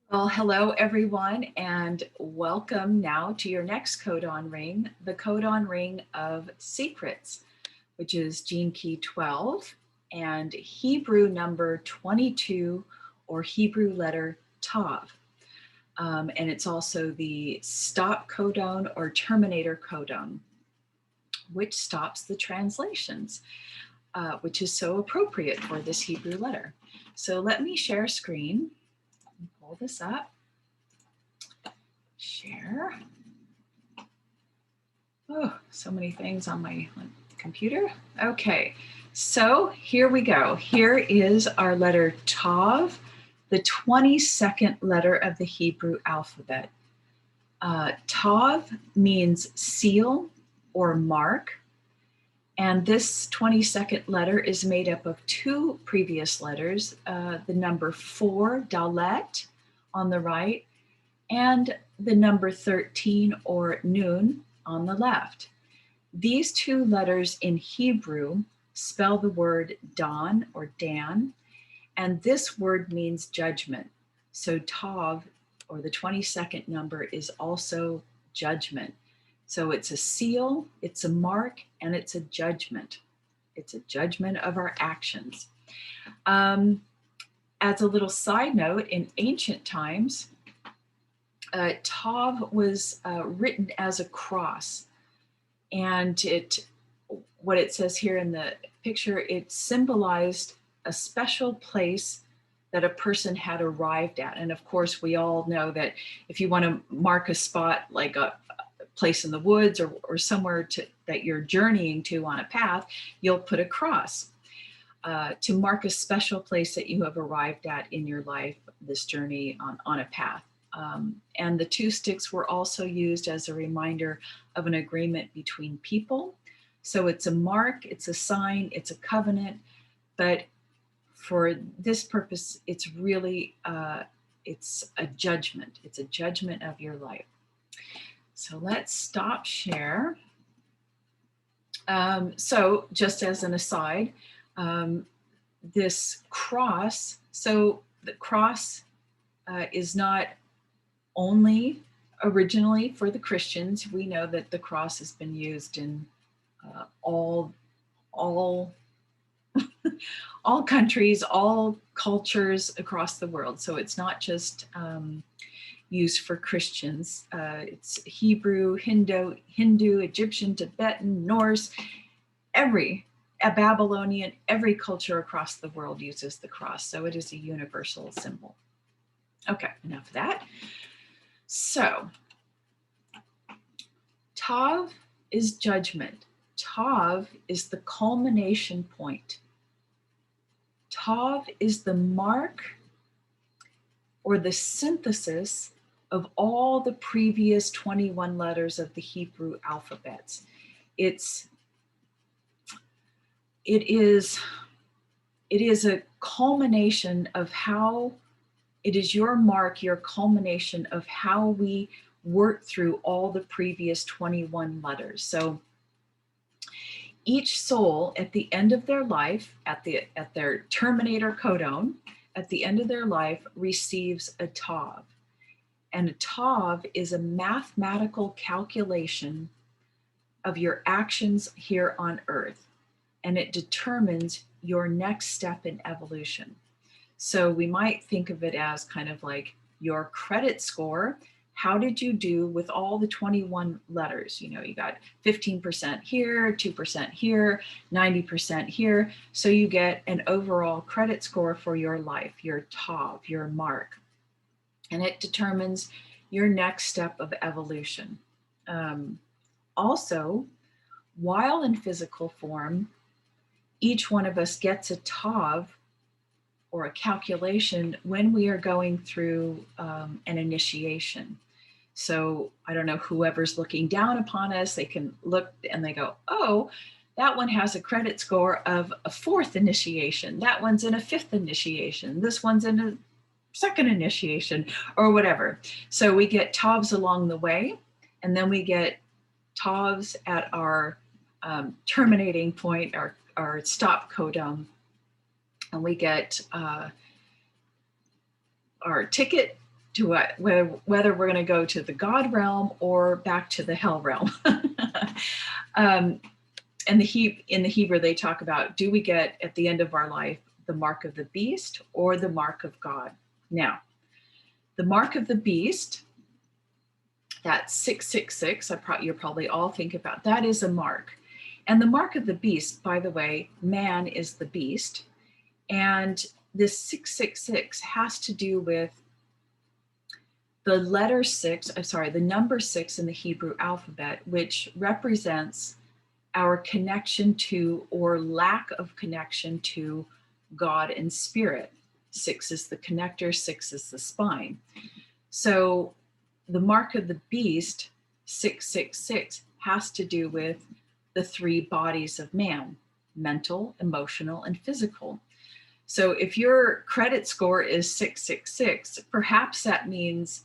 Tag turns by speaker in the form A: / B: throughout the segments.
A: Well, hello everyone, and welcome now to your next codon ring, the codon ring of secrets, which is gene key 12 and Hebrew number 22 or Hebrew letter Tav. And it's also the stop codon or terminator codon, which stops the translations, which is so appropriate for this Hebrew letter. So let me share screen. Pull this up. Share. Oh, so many things on my computer. Okay, so here we go. Here is our letter Tav, the 22nd letter of the Hebrew alphabet. Tav means seal or mark, and this 22nd letter is made up of two previous letters, the number 4, Dalet, on the right, and the number 13 or Nun on the left. These two letters in Hebrew spell the word Dan or Dan, and this word means judgment. So Tav, or the 22nd number, is also judgment. So it's a seal, it's a mark, and it's a judgment. It's a judgment of our actions. As a little side note, in ancient times, Tav was written as a cross, and what it says here in the picture, it symbolized a special place that a person had arrived at. And of course, we all know that if you want to mark a spot like a place in the woods or somewhere that you're journeying to on a path, you'll put a cross to mark a special place that you have arrived at in your life, this journey on a path. And the two sticks were also used as a reminder of an agreement between people. So it's a mark, it's a sign, it's a covenant, but for this purpose, it's really, it's a judgment. It's a judgment of your life. So let's stop share. So just as an aside, this cross, so the cross is not only originally for the Christians. We know that the cross has been used in all all countries, all cultures across the world. So it's not just used for Christians. It's Hebrew, Hindu, Egyptian, Tibetan, Norse, a Babylonian, every culture across the world uses the cross. So it is a universal symbol. Okay, enough of that. So, Tav is judgment. Tav is the culmination point. Tav is the mark or the synthesis of all the previous 21 letters of the Hebrew alphabets. It is a culmination of how it is your mark, your culmination of how we work through all the previous 21 letters. So each soul at the end of their life, at their terminator codon, at the end of their life, receives a Tav. And a Tav is a mathematical calculation of your actions here on Earth, and it determines your next step in evolution. So we might think of it as kind of like your credit score. How did you do with all the 21 letters? You know, you got 15% here, 2% here, 90% here. So you get an overall credit score for your life, your Tav, your mark. And it determines your next step of evolution. Also, while in physical form, each one of us gets a Tav or a calculation when we are going through an initiation. So I don't know, whoever's looking down upon us, they can look and they go, oh, that one has a credit score of a 4th initiation. That one's in a 5th initiation. This one's in a 2nd initiation, or whatever. So we get Tavs along the way, and then we get Tavs at our terminating point, our stop codon. And we get our ticket to whether we're going to go to the God realm or back to the hell realm. And in the Hebrew, they talk about, do we get at the end of our life the mark of the beast or the mark of God? Now, the mark of the beast, that 666, you're probably all thinking about, that is a mark. And the mark of the beast, by the way, man is the beast. And this 666 has to do with the letter the number 6 in the Hebrew alphabet, which represents our connection to, or lack of connection to, God and spirit. 6 is the connector, 6 is the spine. So the mark of the beast, 666, has to do with the 3 bodies of man: mental, emotional, and physical. So if your credit score is 666, perhaps that means,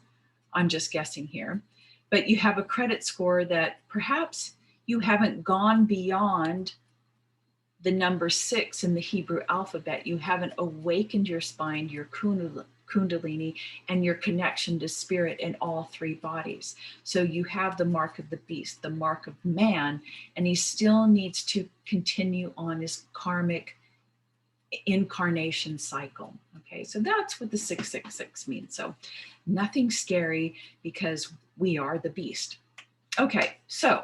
A: I'm just guessing here, but you have a credit score that perhaps you haven't gone beyond the number 6 in the Hebrew alphabet. You haven't awakened your spine, your kundalini, and your connection to spirit in all 3 bodies. So you have the mark of the beast, the mark of man, and he still needs to continue on his karmic incarnation cycle. Okay, so that's what the 666 means. So nothing scary, because we are the beast. Okay, so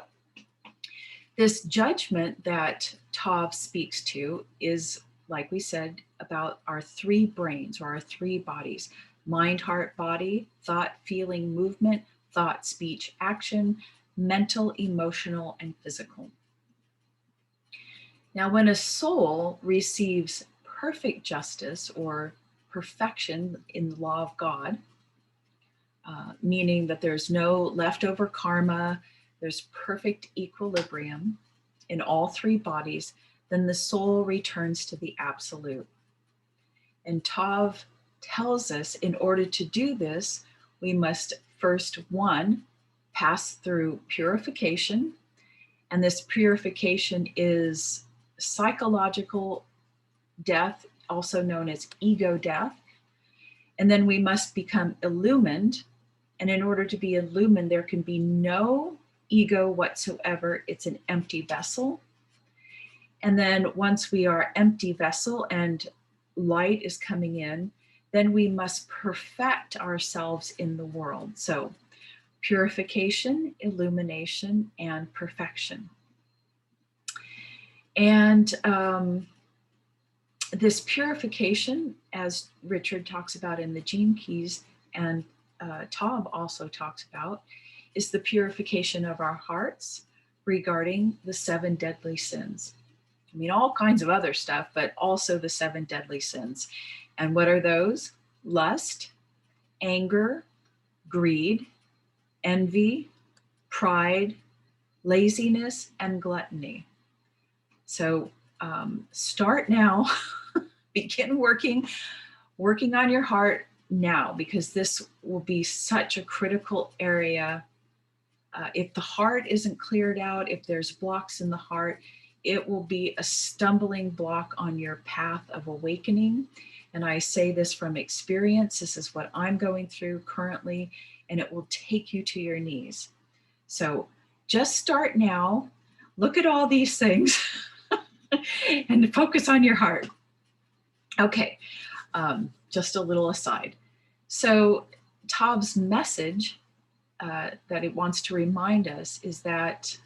A: this judgment that Tav speaks to is, like we said, about our 3 brains, or our 3 bodies: mind, heart, body, thought, feeling, movement, thought, speech, action, mental, emotional, and physical. Now, when a soul receives perfect justice or perfection in the law of God, meaning that there's no leftover karma, there's perfect equilibrium in all 3 bodies, then the soul returns to the absolute. And Tav tells us, in order to do this, we must first, 1, pass through purification. And this purification is psychological death, also known as ego death. And then we must become illumined. And in order to be illumined, there can be no ego whatsoever. It's an empty vessel. And then once we are empty vessel and light is coming in, then we must perfect ourselves in the world. So purification, illumination, and perfection. And this purification, as Richard talks about in the Gene Keys, and Tav also talks about, is the purification of our hearts regarding the 7 deadly sins. I mean, all kinds of other stuff, but also the 7 deadly sins. And what are those? Lust, anger, greed, envy, pride, laziness, and gluttony. So start now. Begin working on your heart now, because this will be such a critical area. If the heart isn't cleared out, if there's blocks in the heart, it will be a stumbling block on your path of awakening. And I say this from experience. This is what I'm going through currently, and it will take you to your knees. So just start now. Look at all these things and focus on your heart. Okay, just a little aside. So Tav's message that it wants to remind us is that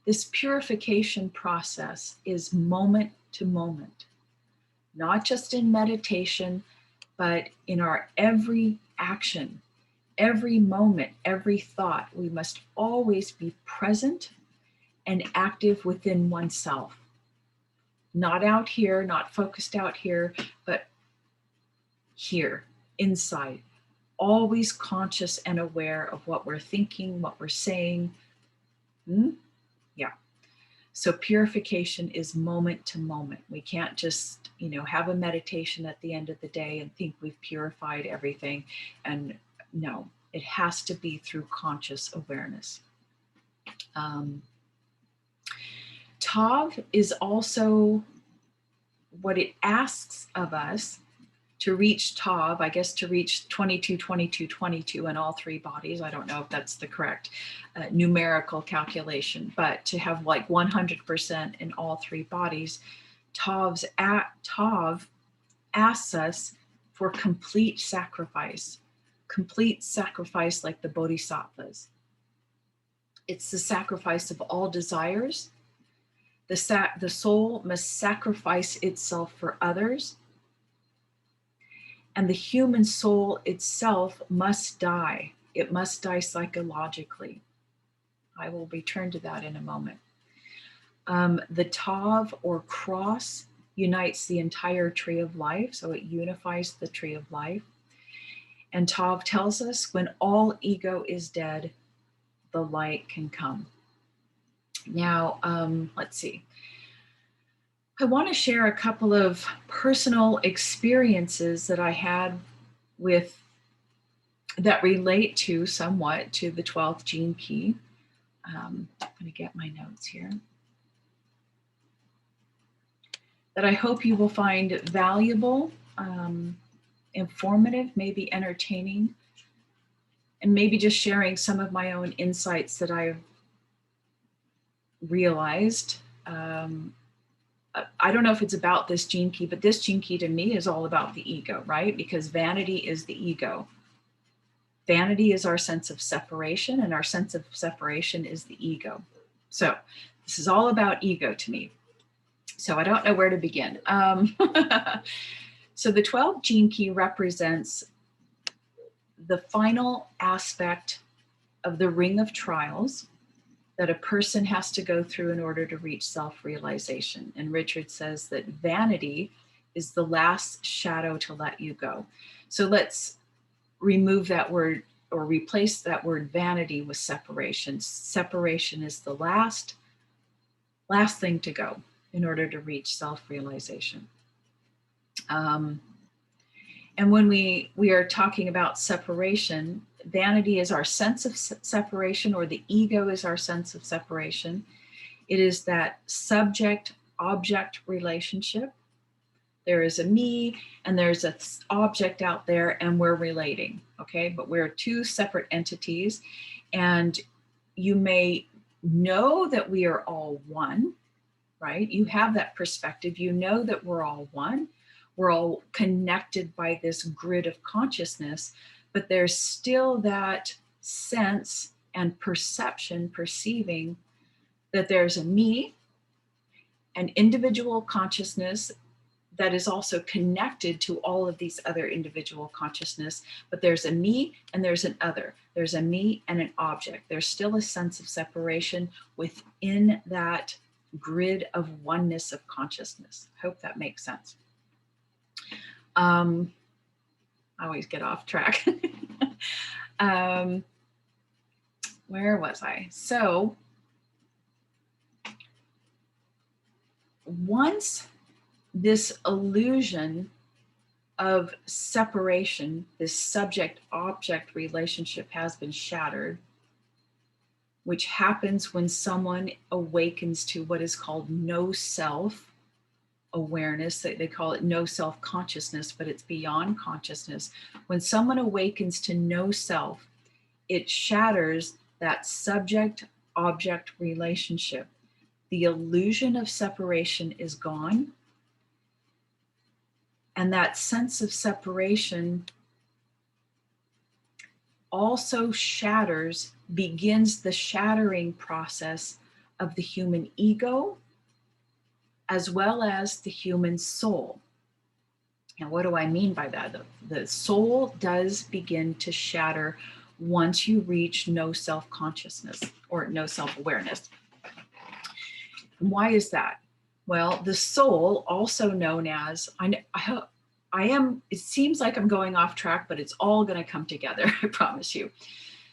A: this purification process is moment to moment, not just in meditation, but in our every action, every moment, every thought. We must always be present and active within oneself. Not out here, not focused out here, but here, inside. Always conscious and aware of what we're thinking, what we're saying. Yeah. So purification is moment to moment. We can't just, have a meditation at the end of the day and think we've purified everything. And no, it has to be through conscious awareness. Tav is also, what it asks of us to reach Tav, I guess to reach 22, 22, 22 in all three bodies. I don't know if that's the correct numerical calculation, but to have like 100% in all three bodies, Tav asks us for complete sacrifice like the bodhisattvas. It's the sacrifice of all desires. The soul must sacrifice itself for others. And the human soul itself must die. It must die psychologically. I will return to that in a moment. The Tav or cross unites the entire tree of life, so it unifies the tree of life. And Tav tells us when all ego is dead, the light can come. Now, let's see. I want to share a couple of personal experiences that I had with that relate to somewhat to the 12th gene key. I'm going to get my notes here. That I hope you will find valuable, informative, maybe entertaining, and maybe just sharing some of my own insights that I've realized. I don't know if it's about this gene key, but this gene key to me is all about the ego, right? Because vanity is the ego. Vanity is our sense of separation, and our sense of separation is the ego. So this is all about ego to me. So I don't know where to begin. So the 12 gene key represents the final aspect of the ring of trials that a person has to go through in order to reach self-realization. And Richard says that vanity is the last shadow to let you go. So let's remove that word or replace that word vanity with separation. Separation is the last thing to go in order to reach self-realization. And when we are talking about separation, vanity is our sense of separation, or the ego is our sense of separation. It is that subject-object relationship. There is a me and there's an object out there and we're relating, okay? But we're two separate entities, and you may know that we are all one, right? You have that perspective. You know that we're all one. We're all connected by this grid of consciousness, but there's still that sense and perceiving that there's a me, an individual consciousness that is also connected to all of these other individual consciousness, but there's a me and there's an other. There's a me and an object. There's still a sense of separation within that grid of oneness of consciousness. Hope that makes sense. I always get off track. Where was I? So once this illusion of separation, this subject-object relationship has been shattered, which happens when someone awakens to what is called no self awareness. They call it no self-consciousness, but it's beyond consciousness. When someone awakens to no self, it shatters that subject-object relationship. The illusion of separation is gone. And that sense of separation also begins the shattering process of the human ego, as well as the human soul. And what do I mean by that? The soul does begin to shatter once you reach no self-consciousness or no self-awareness. Why is that? Well, the soul, also known as, it seems like I'm going off track, but it's all going to come together, I promise you.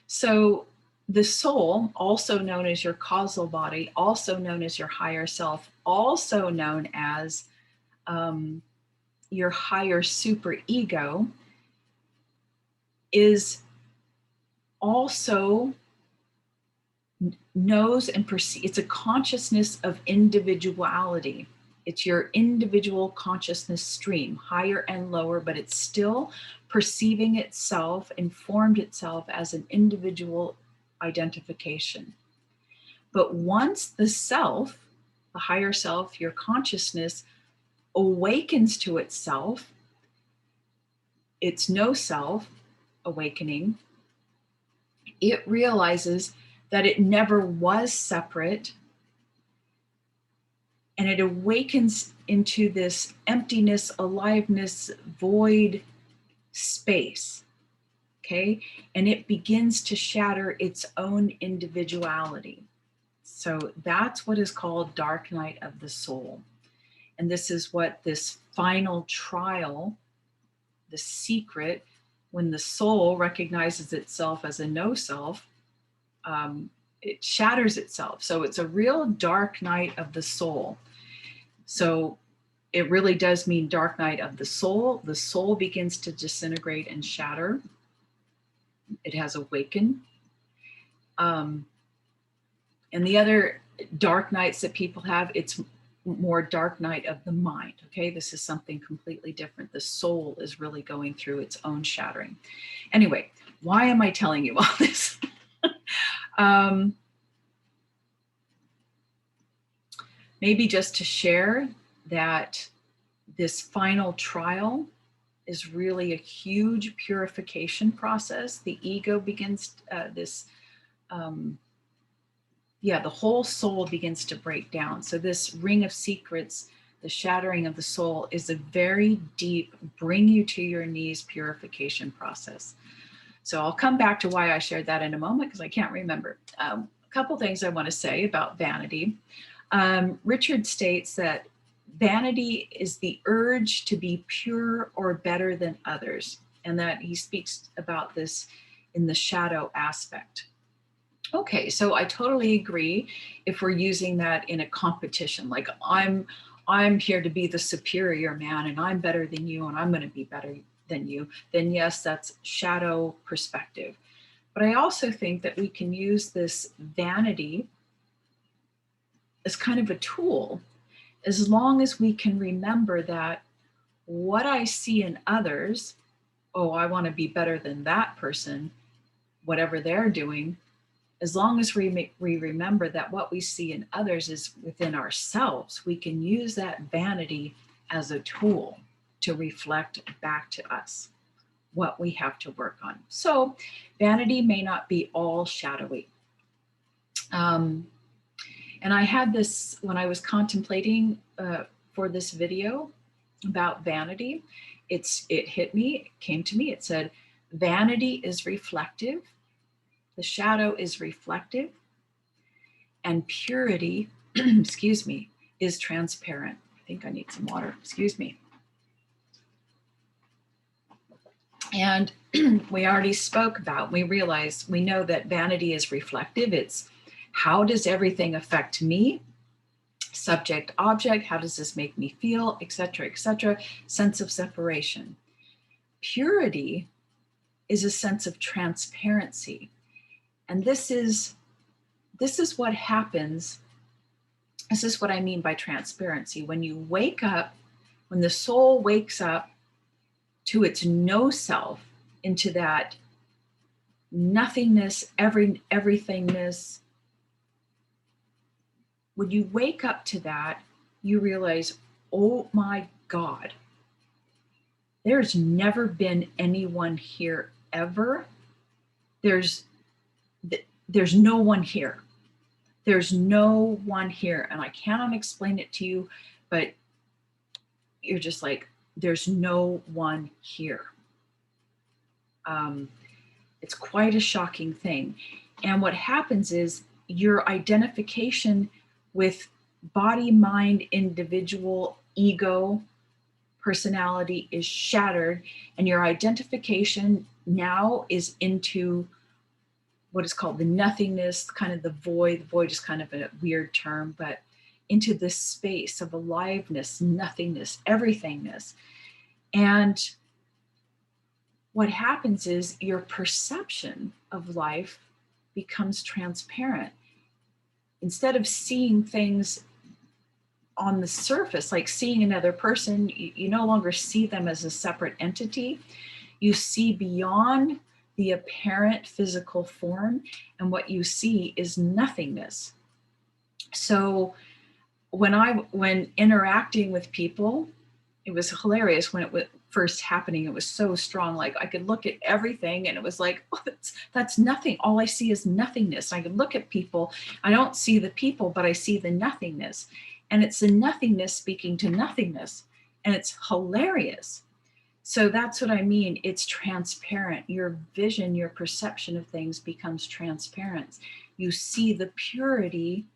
A: So the soul, also known as your causal body, also known as your higher self, also known as your higher super ego, is also knows and perceives. It's a consciousness of individuality. It's your individual consciousness stream, higher and lower, but it's still perceiving itself, informed itself as an individual identification. But once the self, the higher self, your consciousness, awakens to itself, its no self awakening, it realizes that it never was separate, and it awakens into this emptiness, aliveness, void space. Okay, and it begins to shatter its own individuality. So that's what is called dark night of the soul. And this is what this final trial, the secret, when the soul recognizes itself as a no self, it shatters itself. So it's a real dark night of the soul. So it really does mean dark night of the soul. The soul begins to disintegrate and shatter. It has awakened. And the other dark nights that people have, it's more dark night of the mind. Okay, this is something completely different. The soul is really going through its own shattering. Anyway, why am I telling you all this? Maybe just to share that this final trial is really a huge purification process. The ego begins the whole soul begins to break down. So this ring of secrets, the shattering of the soul, is a very deep, bring you to your knees purification process. So I'll come back to why I shared that in a moment, because I can't remember. A couple things I want to say about vanity. Richard states that vanity is the urge to be pure or better than others, and that he speaks about this in the shadow aspect. Okay, so I totally agree if we're using that in a competition, like I'm here to be the superior man and I'm better than you and I'm going to be better than you, then yes, that's shadow perspective. But I also think that we can use this vanity as kind of a tool, as long as we can remember that what I see in others, oh, I want to be better than that person, whatever they're doing. As long as we remember that what we see in others is within ourselves, we can use that vanity as a tool to reflect back to us what we have to work on. So vanity may not be all shadowy. And I had this when I was contemplating for this video about vanity. It hit me, it came to me, it said, vanity is reflective. The shadow is reflective, and purity, excuse me, is transparent. I think I need some water, excuse me. And we already spoke about, we know that vanity is reflective. It's how does everything affect me? Subject, object, how does this make me feel, etc., sense of separation. Purity is a sense of transparency. And this is what happens. This is what I mean by transparency. When you wake up, when the soul wakes up to its no self, into that nothingness, everythingness, when you wake up to that, you realize, oh my God, there's never been anyone here ever. There's no one here. There's no one here. And I cannot explain it to you, but you're just like, there's no one here. It's quite a shocking thing. And what happens is your identification with body, mind, individual, ego, personality is shattered. And your identification now is into what is called the nothingness, kind of the void. The void is kind of a weird term, but into this space of aliveness, nothingness, everythingness. And what happens is your perception of life becomes transparent. Instead of seeing things on the surface, like seeing another person, you no longer see them as a separate entity. You see beyond the apparent physical form, and what you see is nothingness. So when interacting with people, it was hilarious when it was first happening. It was so strong. Like I could look at everything and it was like, oh, that's nothing. All I see is nothingness. I could look at people. I don't see the people, but I see the nothingness. And it's the nothingness speaking to nothingness. And it's hilarious. So that's what I mean. It's transparent. Your vision, your perception of things becomes transparent. You see the purity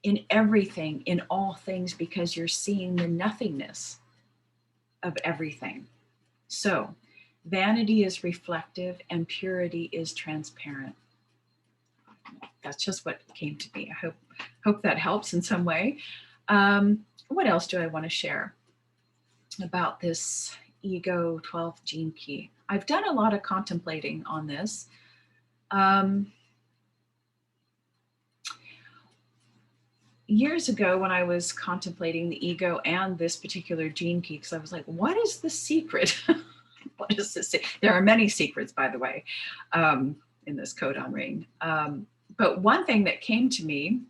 A: in everything, in all things, because you're seeing the nothingness of everything. So vanity is reflective and purity is transparent. That's just what came to me. I hope that helps in some way. What else do I want to share about this ego 12th gene key? I've done a lot of contemplating on this. Years ago, when I was contemplating the ego and this particular gene key, because I was like, what is the secret? What is this? There are many secrets, by the way, in this codon ring. But one thing that came to me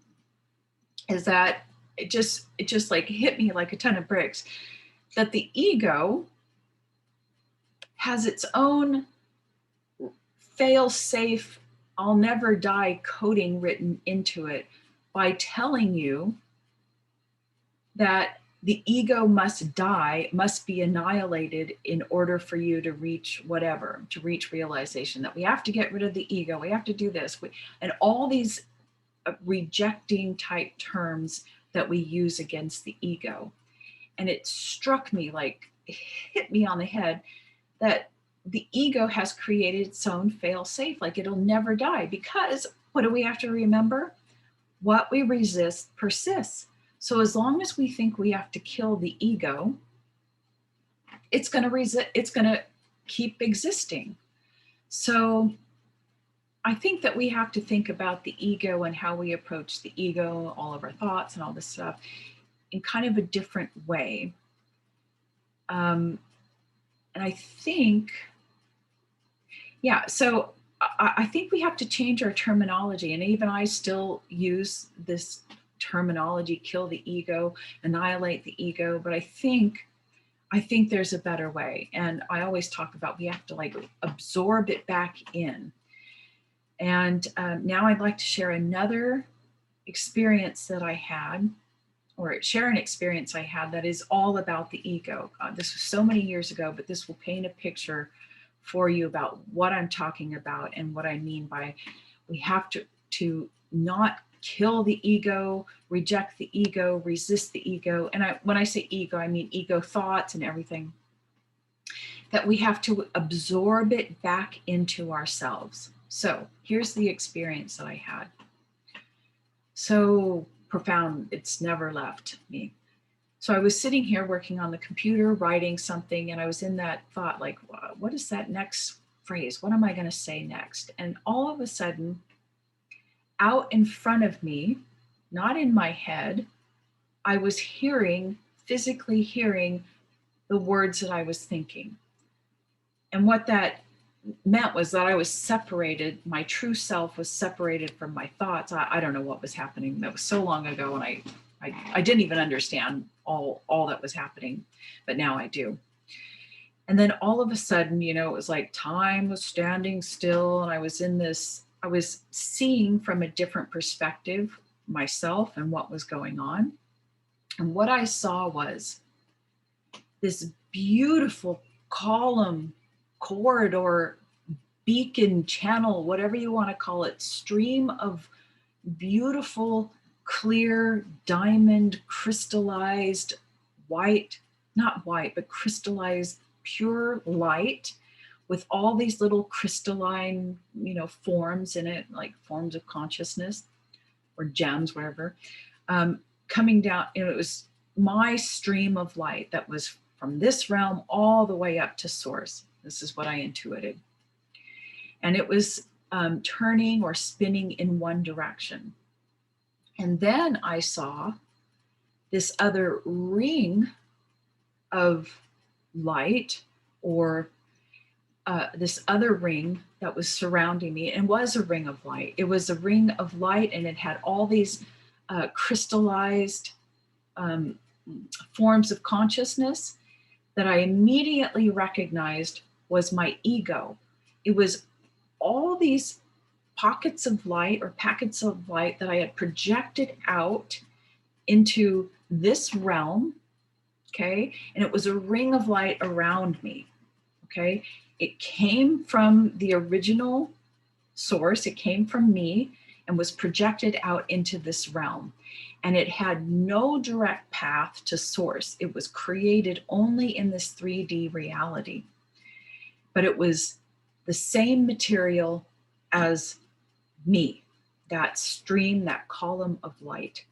A: is that it just like hit me like a ton of bricks, that the ego has its own fail-safe, I'll never die coding written into it, by telling you that the ego must die, must be annihilated in order for you to reach whatever, to reach realization, that we have to get rid of the ego, we have to do this, and all these rejecting type terms that we use against the ego. And it struck me, like hit me on the head, that the ego has created its own fail-safe, like it'll never die, because what do we have to remember? What we resist persists. So as long as we think we have to kill the ego, it's going to resist, it's going to keep existing. So I think that we have to think about the ego and how we approach the ego, all of our thoughts and all this stuff, in kind of a different way. And I think, yeah, so I think we have to change our terminology. And even I still use this terminology, kill the ego, annihilate the ego. But I think there's a better way. And I always talk about, we have to like absorb it back in. And now I'd like to share another experience that I had, or share an experience I had that is all about the ego. This was so many years ago, but this will paint a picture for you about what I'm talking about and what I mean by we have to not kill the ego, reject the ego, resist the ego. And when I say ego, I mean ego thoughts and everything, that we have to absorb it back into ourselves. So here's the experience that I had. So profound, it's never left me. So I was sitting here working on the computer, writing something, and I was in that thought, like, what is that next phrase? What am I going to say next? And all of a sudden, out in front of me, not in my head, I was physically hearing the words that I was thinking. And what that meant was that I was separated, my true self was separated from my thoughts. I don't know what was happening. That was so long ago, and I didn't even understand all that was happening, but now I do. And then all of a sudden, it was like time was standing still, and I was seeing from a different perspective myself and what was going on. And what I saw was this beautiful column, corridor, beacon, channel, whatever you want to call it, stream of beautiful, clear, diamond, crystallized, not white, but crystallized, pure light with all these little crystalline, forms in it, like forms of consciousness or gems, whatever, coming down. It was my stream of light that was from this realm all the way up to source. This is what I intuited. And it was turning or spinning in one direction. And then I saw this other ring of light, or this other ring that was surrounding me, and was a ring of light. It was a ring of light, and it had all these crystallized um, forms of consciousness that I immediately recognized was my ego. It was all these pockets of light, or packets of light, that I had projected out into this realm. Okay. And it was a ring of light around me. Okay. It came from the original source, it came from me, and was projected out into this realm. And it had no direct path to source. It was created only in this 3D reality. But it was the same material as me, that stream, that column of light.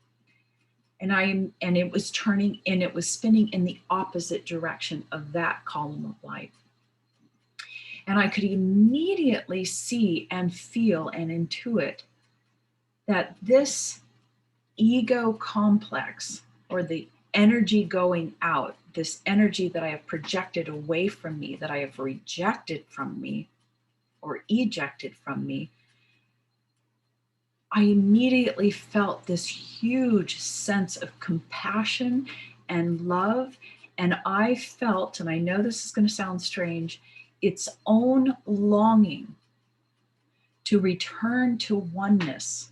A: And it was turning, and it was spinning in the opposite direction of that column of light. And I could immediately see and feel and intuit that this ego complex, or the energy going out, this energy that I have projected away from me, that I have rejected from me or ejected from me, I immediately felt this huge sense of compassion and love. And I felt, and I know this is going to sound strange, its own longing to return to oneness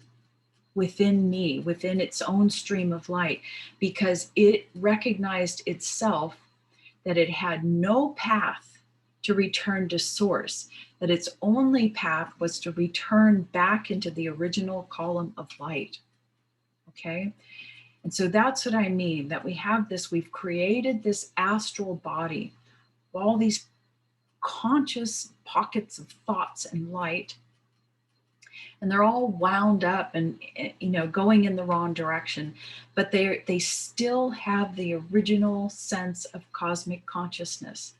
A: within me, within its own stream of light, because it recognized itself that it had no path to return to source, that its only path was to return back into the original column of light. Okay. And so that's what I mean, that we have this, we've created this astral body, all these conscious pockets of thoughts and light, and they're all wound up and, you know, going in the wrong direction, but they still have the original sense of cosmic consciousness.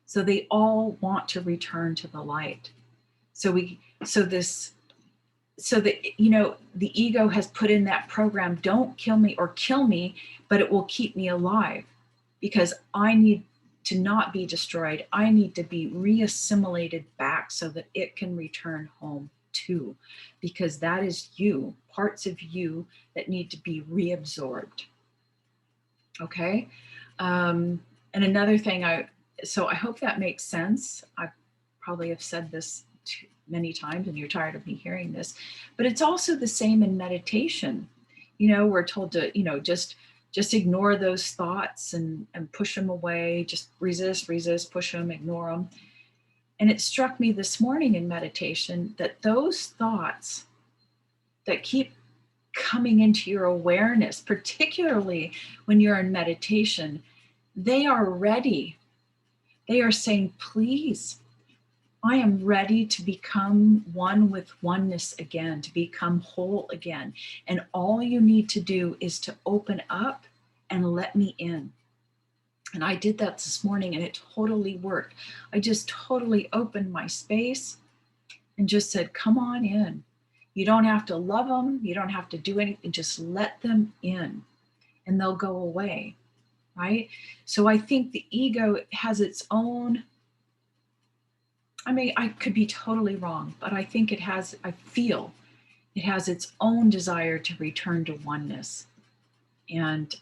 A: So they all want to return to the light. So that, you know, the ego has put in that program, don't kill me, or kill me, but it will keep me alive, because I need to not be destroyed. I need to be reassimilated back so that it can return home too, because that is you, parts of you that need to be reabsorbed. Okay. And another thing, so I hope that makes sense. I probably have said this many times and you're tired of me hearing this, but it's also the same in meditation. You know, we're told to, you know, just ignore those thoughts and push them away, just resist, push them, ignore them. And it struck me this morning in meditation that those thoughts that keep coming into your awareness, particularly when you're in meditation, they are ready. They are saying, please, I am ready to become one with oneness again, to become whole again. And all you need to do is to open up and let me in. And I did that this morning, and it totally worked. I just totally opened my space and just said, come on in. You don't have to love them. You don't have to do anything. Just let them in and they'll go away, right? So I think the ego has its own, I mean, I could be totally wrong, but I think I feel it has its own desire to return to oneness. And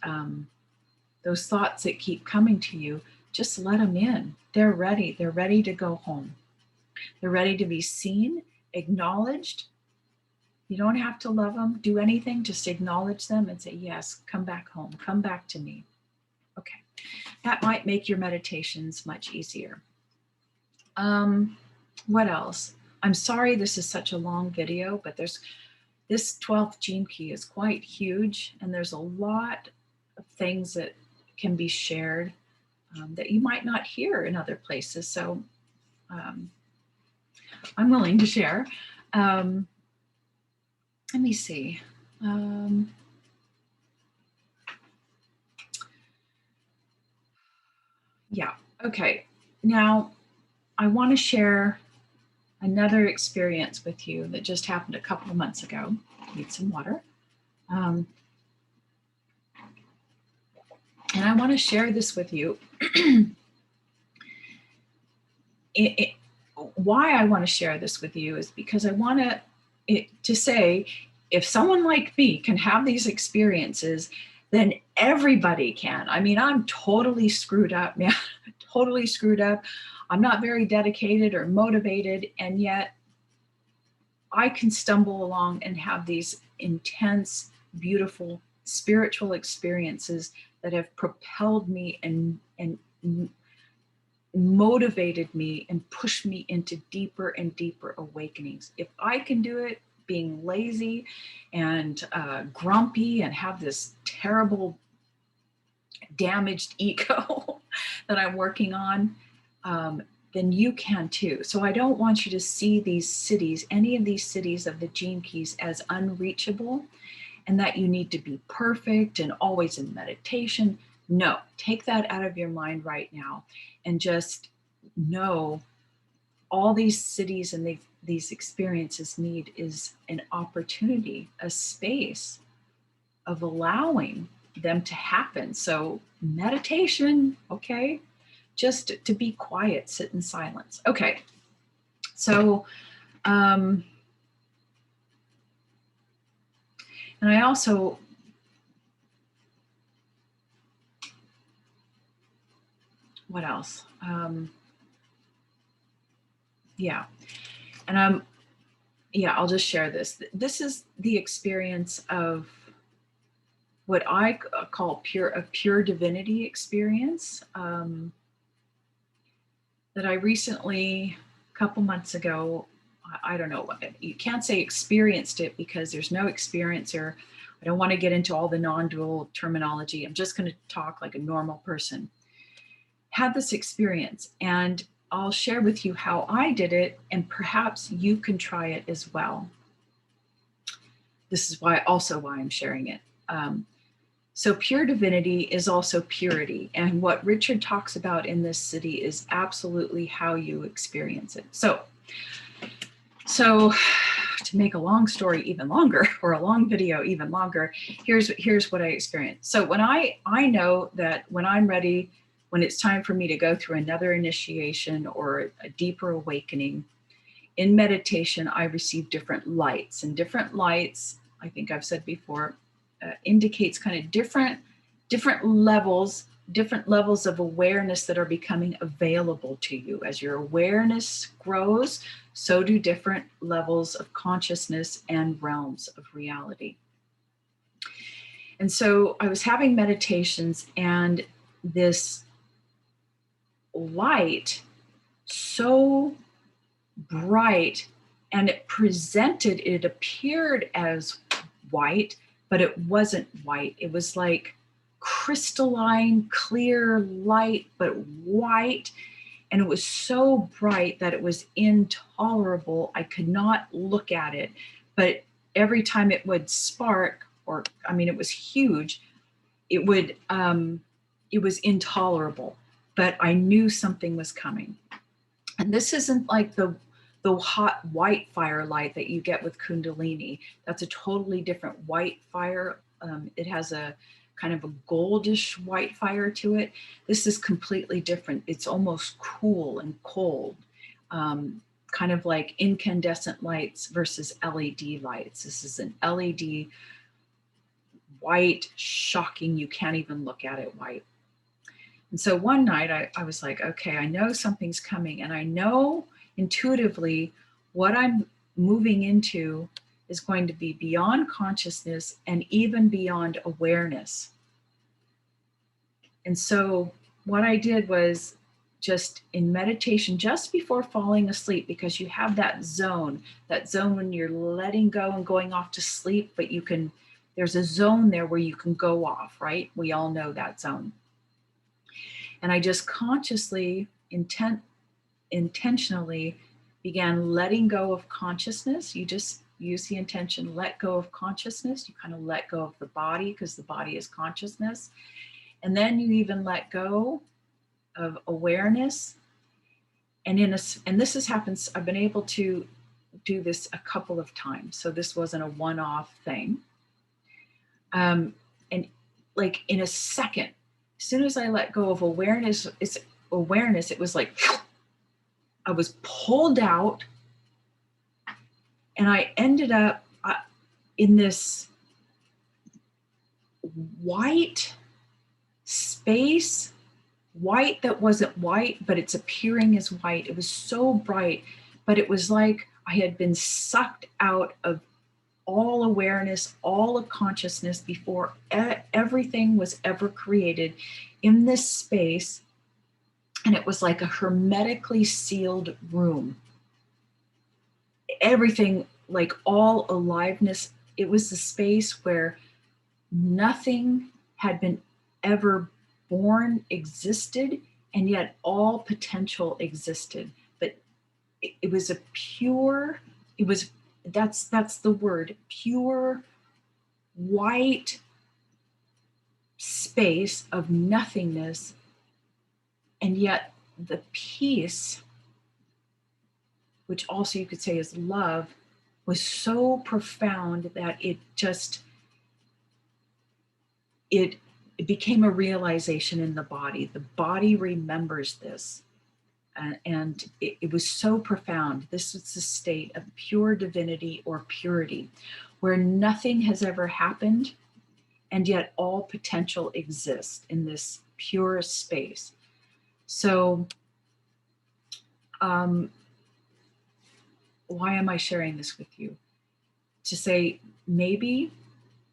A: those thoughts that keep coming to you, just let them in. They're ready. They're ready to go home. They're ready to be seen, acknowledged. You don't have to love them, do anything, just acknowledge them and say, yes, come back home, come back to me. Okay, that might make your meditations much easier. What else? I'm sorry this is such a long video, but this 12th gene key is quite huge, and there's a lot of things that can be shared that you might not hear in other places. So I'm willing to share. Let me see. Yeah, okay. Now, I want to share another experience with you that just happened a couple of months ago. Need some water. And I want to share this with you. Why I want to share this with you is because I want to say, if someone like me can have these experiences, then everybody can. I mean, I'm totally screwed up, man. Totally screwed up. I'm not very dedicated or motivated, and yet I can stumble along and have these intense, beautiful spiritual experiences that have propelled me and motivated me and pushed me into deeper and deeper awakenings. If I can do it, being lazy and grumpy and have this terrible damaged ego that I'm working on, then you can too. So I don't want you to see these cities, any of these cities of the gene keys, as unreachable and that you need to be perfect and always in meditation. No, take that out of your mind right now and just know all these cities and these experiences need is an opportunity, a space of allowing them to happen. So meditation, okay? Just to be quiet, sit in silence. Okay. So, and I also, what else? Yeah. And I'll just share this. This is the experience of what I call a pure divinity experience that I recently, a couple months ago, I don't know, you can't say experienced it because there's no experiencer. I don't want to get into all the non-dual terminology. I'm just going to talk like a normal person. Had this experience, and I'll share with you how I did it, and perhaps you can try it as well. This is why I'm sharing it. So pure divinity is also purity. And what Richard talks about in this city is absolutely how you experience it. So to make a long story even longer, or a long video even longer, here's what I experienced. So when I know that when I'm ready, when it's time for me to go through another initiation or a deeper awakening, in meditation, I receive different lights, and different lights, I think I've said before, indicates kind of different levels of awareness that are becoming available to you. As your awareness grows, so do different levels of consciousness and realms of reality. And so I was having meditations, and this light, so bright, and it appeared as white, but it wasn't white. It was like crystalline, clear light, but white. And it was so bright that it was intolerable. I could not look at it. But every time it would spark, it was huge, it was intolerable. But I knew something was coming. And this isn't like the hot white fire light that you get with Kundalini. That's a totally different white fire. It has a kind of a goldish white fire to it. This is completely different. It's almost cool and cold, kind of like incandescent lights versus LED lights. This is an LED white, shocking, you can't even look at it white. And so one night I was like, okay, I know something's coming, and I know intuitively what I'm moving into is going to be beyond consciousness and even beyond awareness. And so what I did was, just in meditation, just before falling asleep, because you have that zone when you're letting go and going off to sleep, but there's a zone there where you can go off, right? We all know that zone. And I just consciously, intentionally began letting go of consciousness. You just use the intention, let go of consciousness. You kind of let go of the body, because the body is consciousness. And then you even let go of awareness. And this has happened, I've been able to do this a couple of times. So this wasn't a one-off thing. And like in a second, As soon as I let go of awareness, it was like I was pulled out, and I ended up in this white space, white that wasn't white, but it's appearing as white. It was so bright, but it was like I had been sucked out of all awareness, all of consciousness before everything was ever created in this space. And it was like a hermetically sealed room. Everything, like all aliveness, it was the space where nothing had been ever born, existed, and yet all potential existed. But it was a pure, it was, that's the word, pure white space of nothingness. And yet the peace, which also you could say is love, was so profound that it became a realization in the body. The body remembers this. And it was so profound. This was the state of pure divinity or purity, where nothing has ever happened, and yet all potential exists in this pure space. So, why am I sharing this with you? To say, maybe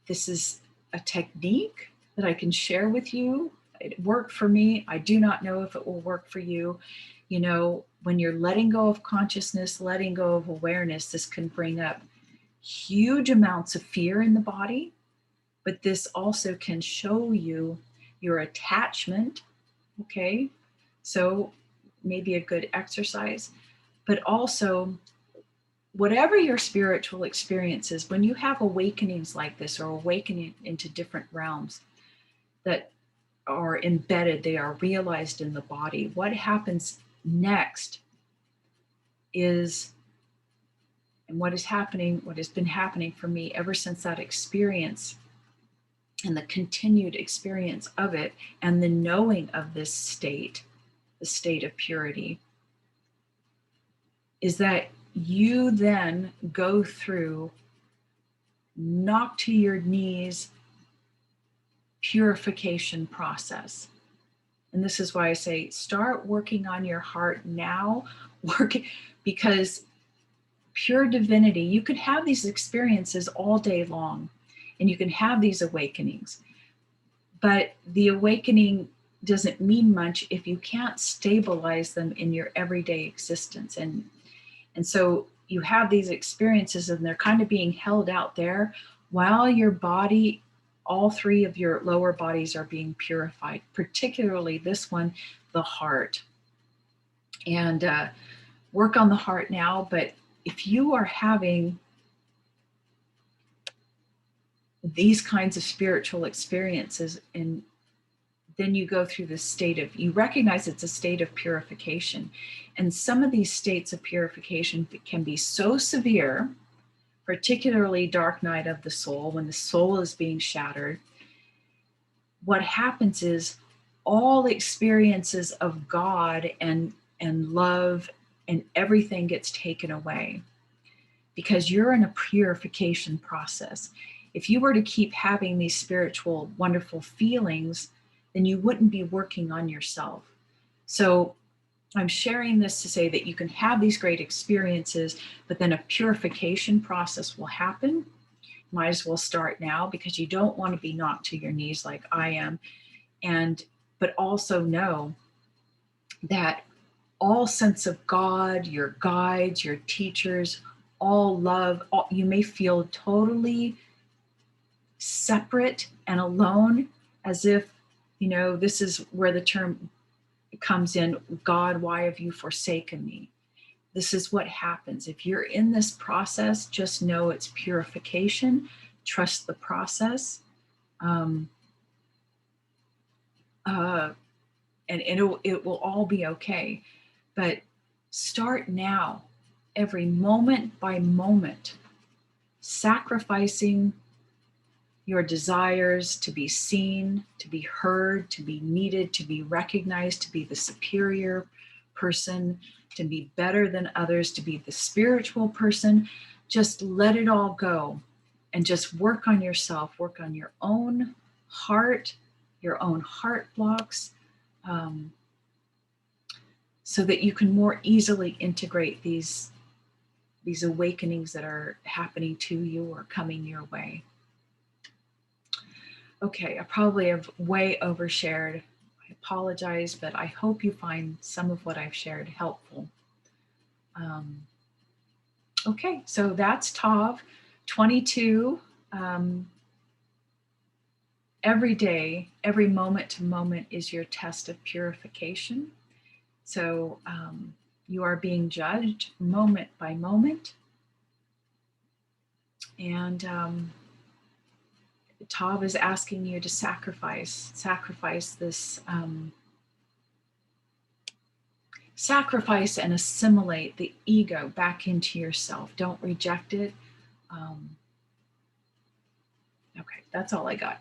A: this is a technique that I can share with you. It worked for me. I do not know if it will work for you. You know, when you're letting go of consciousness, letting go of awareness, this can bring up huge amounts of fear in the body, but this also can show you your attachment. Okay. So maybe a good exercise, but also whatever your spiritual experience is, when you have awakenings like this or awakening into different realms that are embedded, they are realized in the body, what happens next is, and what is happening, what has been happening for me ever since that experience and the continued experience of it and the knowing of this state, the state of purity, is that you then go through knock to your knees purification process. And this is why I say start working on your heart now, because pure divinity, you could have these experiences all day long and you can have these awakenings, but the awakening doesn't mean much if you can't stabilize them in your everyday existence. And so you have these experiences and they're kind of being held out there while your body, all three of your lower bodies are being purified, particularly this one, the heart. And work on the heart now. But if you are having these kinds of spiritual experiences, and then you go through this state of, you recognize it's a state of purification. And some of these states of purification can be so severe, particularly dark night of the soul, when the soul is being shattered. What happens is all experiences of God and love and everything gets taken away because you're in a purification process. If you were to keep having these spiritual, wonderful feelings, then you wouldn't be working on yourself. So I'm sharing this to say that you can have these great experiences, but then a purification process will happen. Might as well start now because you don't want to be knocked to your knees like I am. But also know that all sense of God, your guides, your teachers, all love, you may feel totally separate and alone, as if, this is where the term comes in, God, why have you forsaken me? This is what happens. If you're in this process, just know it's purification, trust the process. And it will all be okay. But start now, every moment by moment, sacrificing your desires to be seen, to be heard, to be needed, to be recognized, to be the superior person, to be better than others, to be the spiritual person. Just let it all go and just work on yourself, work on your own heart, your own heart blocks, so that you can more easily integrate these awakenings that are happening to you or coming your way. Okay, I probably have way overshared. I apologize, but I hope you find some of what I've shared helpful. Okay, so that's Tav. 22. Every day, every moment to moment is your test of purification. So you are being judged moment by moment. And Tav is asking you to sacrifice this, sacrifice and assimilate the ego back into yourself. Don't reject it. Okay, that's all I got.